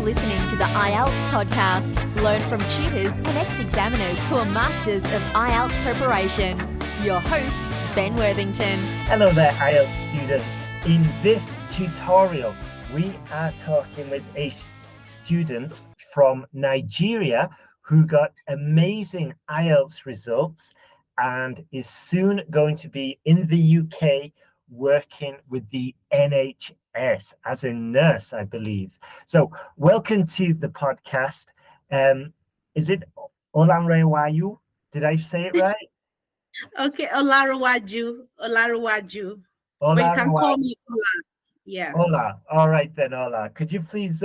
listening to the IELTS Podcast. Learn from tutors and ex-examiners who are masters of IELTS preparation. Your host, Ben Worthington. Hello there, IELTS students. In this tutorial, we are talking with a student from Nigeria who got amazing IELTS results and is soon going to be in the UK working with the NHS as a nurse, I believe. So welcome to the podcast. Is it Ola Ola? Did I say it right? Okay, Ola Ola. But you can call me Ola. Yeah. Ola. All right then, Ola. Could you please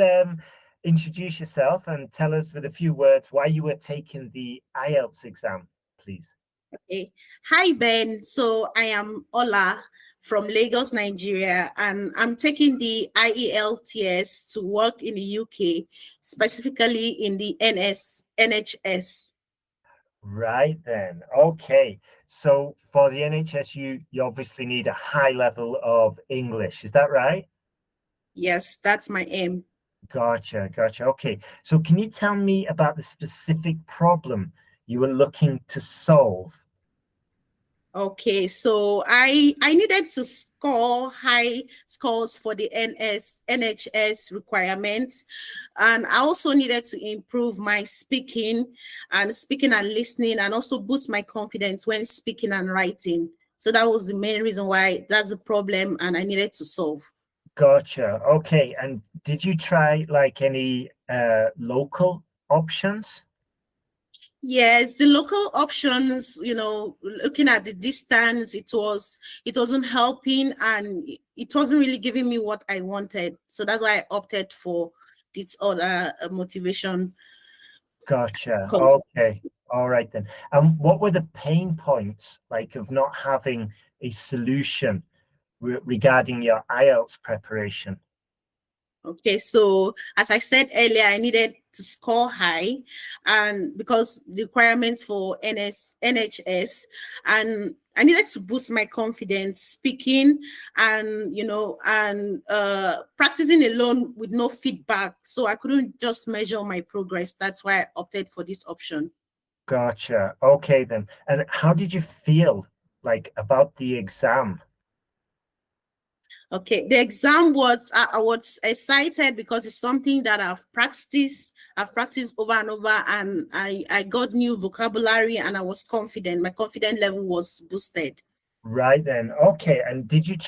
introduce yourself and tell us with a few words why you were taking the IELTS exam, please? Okay. Hi, Ben. So I am Ola from Lagos, Nigeria, and I'm taking the IELTS to work in the UK, specifically in the NHS. Right then. Okay. So for the NHS, you obviously need a high level of English. Is that right? Yes, that's my aim. Gotcha. Okay. So can you tell me about the specific problem you were looking to solve? Okay, so I needed to score high scores for the NHS requirements, and I also needed to improve my speaking and listening, and also boost my confidence when speaking and writing. So that was the main reason why that's the problem, and I needed to solve. Gotcha. Okay. And did you try like any local options? Yes, the local options, looking at the distance, it wasn't helping, and it wasn't really giving me what I wanted. So that's why I opted for this other motivation. Gotcha. Course. Okay. All right then. And what were the pain points like of not having a solution regarding your IELTS preparation? Okay, so as I said earlier, I needed to score high, and because the requirements for NHS, and I needed to boost my confidence speaking and practicing alone with no feedback. So I couldn't just measure my progress. That's why I opted for this option. Gotcha. Okay then. And how did you feel like about the exam? Okay, the exam was I was excited because it's something that I've practiced over and over, and I got new vocabulary, and I was confident. My confidence level was boosted. Right then. Okay. And did you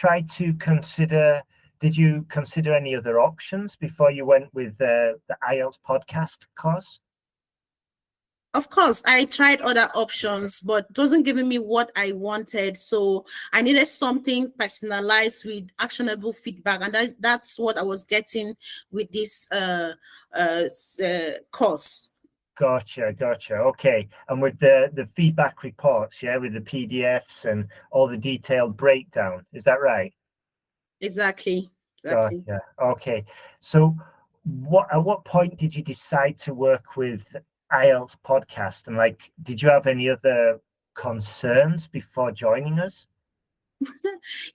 consider any other options before you went with the IELTS podcast course? Of course, I tried other options, but it wasn't giving me what I wanted. So I needed something personalized with actionable feedback, and that's what I was getting with this course. Gotcha. Okay. And with the feedback reports, yeah, with the PDFs and all the detailed breakdown, is that right? Exactly. Gotcha. Okay. So at what point did you decide to work with IELTS podcast? And like, did you have any other concerns before joining us?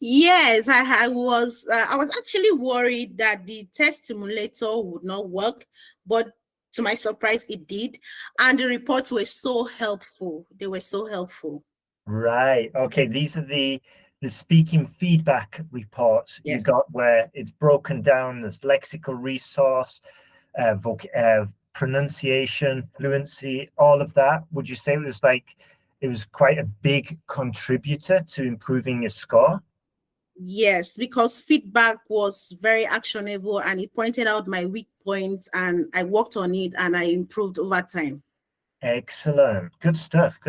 Yes, I was actually worried that the test simulator would not work, but to my surprise, it did. And the reports were so helpful. They were so helpful. Right. Okay. These are the speaking feedback reports you Yes. got where it's broken down. There's lexical resource, pronunciation, fluency, all of that. Would you say it was quite a big contributor to improving your score? Yes, because feedback was very actionable, and it pointed out my weak points, and I worked on it, and I improved over time. Excellent. Good stuff.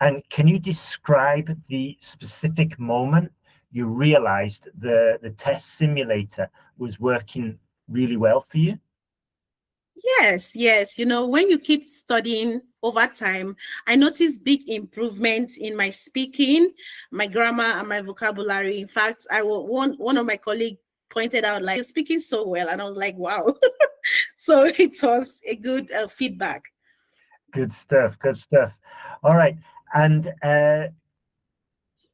And can you describe the specific moment you realized the test simulator was working really well for you? Yes. When you keep studying over time, I noticed big improvements in my speaking, my grammar, and my vocabulary. In fact, one of my colleagues pointed out, like, you're speaking so well, and I was like, wow. So it was a good feedback. Good stuff. All right. And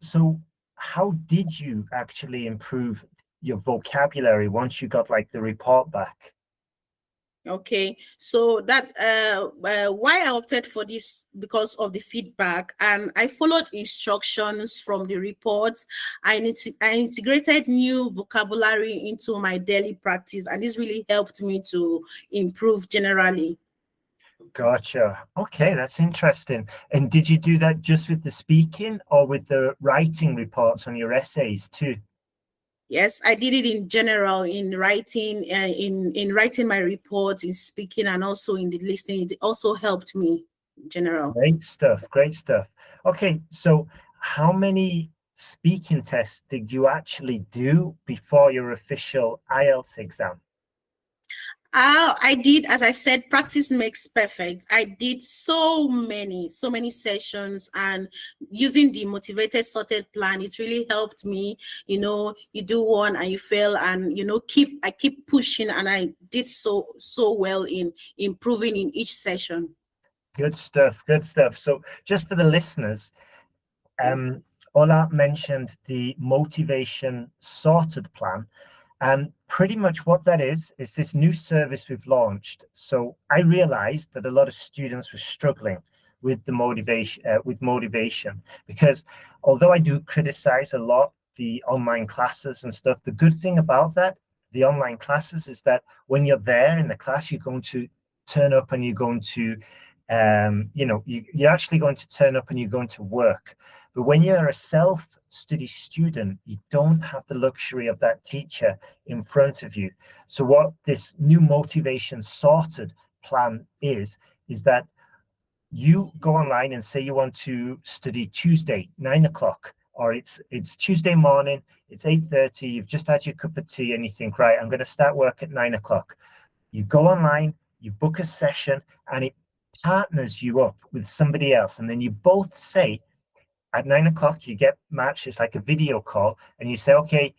so how did you actually improve your vocabulary once you got like the report back? Okay, so that why I opted for this because of the feedback, and I followed instructions from the reports. I integrated new vocabulary into my daily practice, and this really helped me to improve generally. Gotcha. Okay, that's interesting. And did you do that just with the speaking or with the writing reports on your essays too? Yes, I did it in general in writing, in writing my reports, in speaking, and also in the listening. It also helped me in general. Great stuff. Great stuff. Okay, so how many speaking tests did you actually do before your official IELTS exam? I did, as I said, practice makes perfect. I did so many sessions, and using the motivated sorted plan, it really helped me. You do one and you fail, and I keep pushing, and I did so well in improving in each session. Good stuff. Good stuff. So just for the listeners, Yes. Ola mentioned the motivation sorted plan. And pretty much what that is this new service we've launched. So I realized that a lot of students were struggling with the motivation because although I do criticize a lot the online classes and stuff, the good thing about the online classes, is that when you're there in the class, you're going to turn up and you're going to, you're actually going to turn up and you're going to work. But when you're a self-study student, you don't have the luxury of that teacher in front of you. So what this new motivation sorted plan is that you go online and say you want to study Tuesday, 9 o'clock, or it's Tuesday morning, it's 8:30, you've just had your cup of tea and you think, right, I'm going to start work at 9 o'clock. You go online, you book a session, and it partners you up with somebody else. And then you both say, at 9 o'clock, you get matched. It's like a video call, and you say, okay,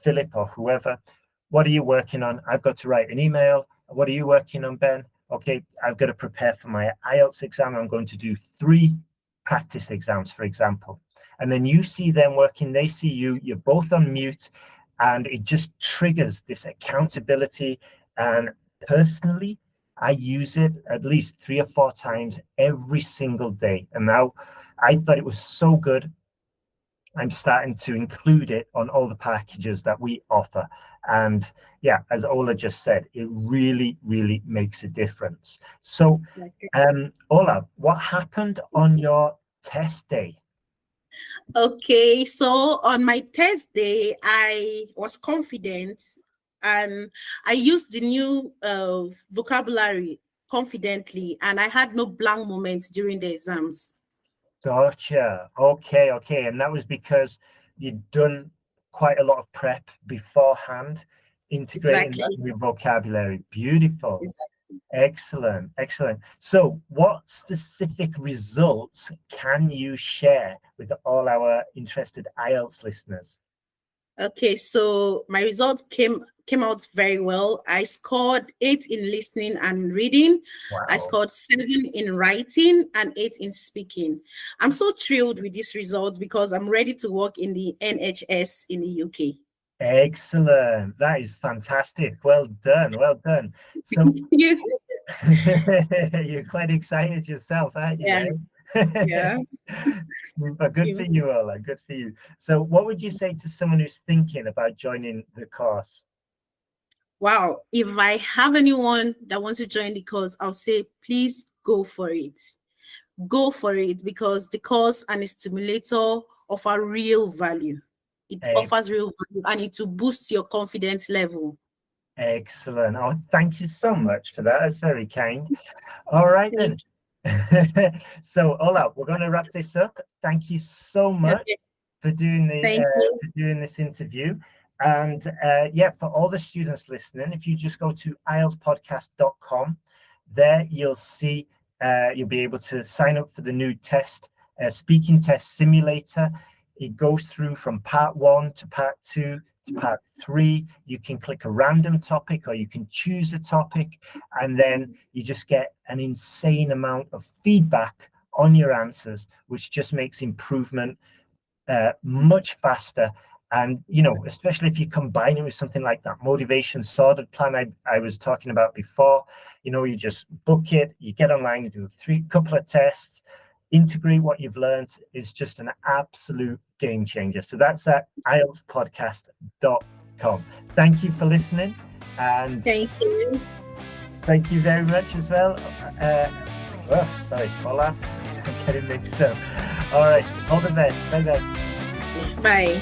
Philip or whoever, what are you working on? I've got to write an email. What are you working on, Ben? Okay, I've got to prepare for my IELTS exam. I'm going to do 3 practice exams, for example. And then you see them working, they see you, you're both on mute, and it just triggers this accountability. And personally, I use it at least 3 or 4 times every single day. And now I thought it was so good, I'm starting to include it on all the packages that we offer. And yeah, as Ola just said, it really, really makes a difference. So, Ola, what happened on your test day? Okay, so on my test day, I was confident, and I used the new vocabulary confidently, and I had no blank moments during the exams. Gotcha. Okay, okay. And that was because you'd done quite a lot of prep beforehand, integrating that Exactly. new vocabulary. Beautiful. Exactly. Excellent, excellent. So, what specific results can you share with all our interested IELTS listeners? Okay, so my results came out very well. I scored 8 in listening and reading. I Wow, scored 7 in writing and 8 in speaking. I'm so thrilled with this result because I'm ready to work in the NHS in the UK. excellent. That is fantastic. Well done, well done. So, Yeah, you're quite excited yourself, aren't you? yeah, Eh? yeah. Super. Good for you, Ola. Good for you. So, what would you say to someone who's thinking about joining the course? Wow. If I have anyone that wants to join the course, I'll say, please go for it. Go for it because the course and its stimulator offer real value. It offers real value, and it will boost your confidence level. Excellent. Oh, thank you so much for that. That's very kind. All right then. Thank So, Ola, we're going to wrap this up. Thank you so you. much Okay. for doing the Thank you. for doing this interview. And yeah, for all the students listening, if you just go to IELTSPodcast.com, there you'll see you'll be able to sign up for the new test, speaking test simulator. It goes through from part 1 to part 2 to part 3. You can click a random topic or you can choose a topic, and then you just get an insane amount of feedback on your answers, which just makes improvement much faster. And, especially if you combine it with something like that motivation sorted plan I was talking about before, you just book it, you get online, you do couple of tests, integrate what you've learned, is just an absolute game changer. So that's at IELTSPodcast.com. Thank you for listening. And Thank you. Thank you very much as well. Ola. I'm getting mixed up. All right. All the best. Bye-bye. Bye.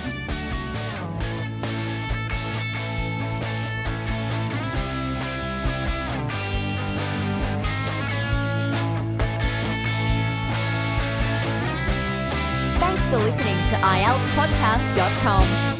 Thanks for listening to IELTSPodcast.com.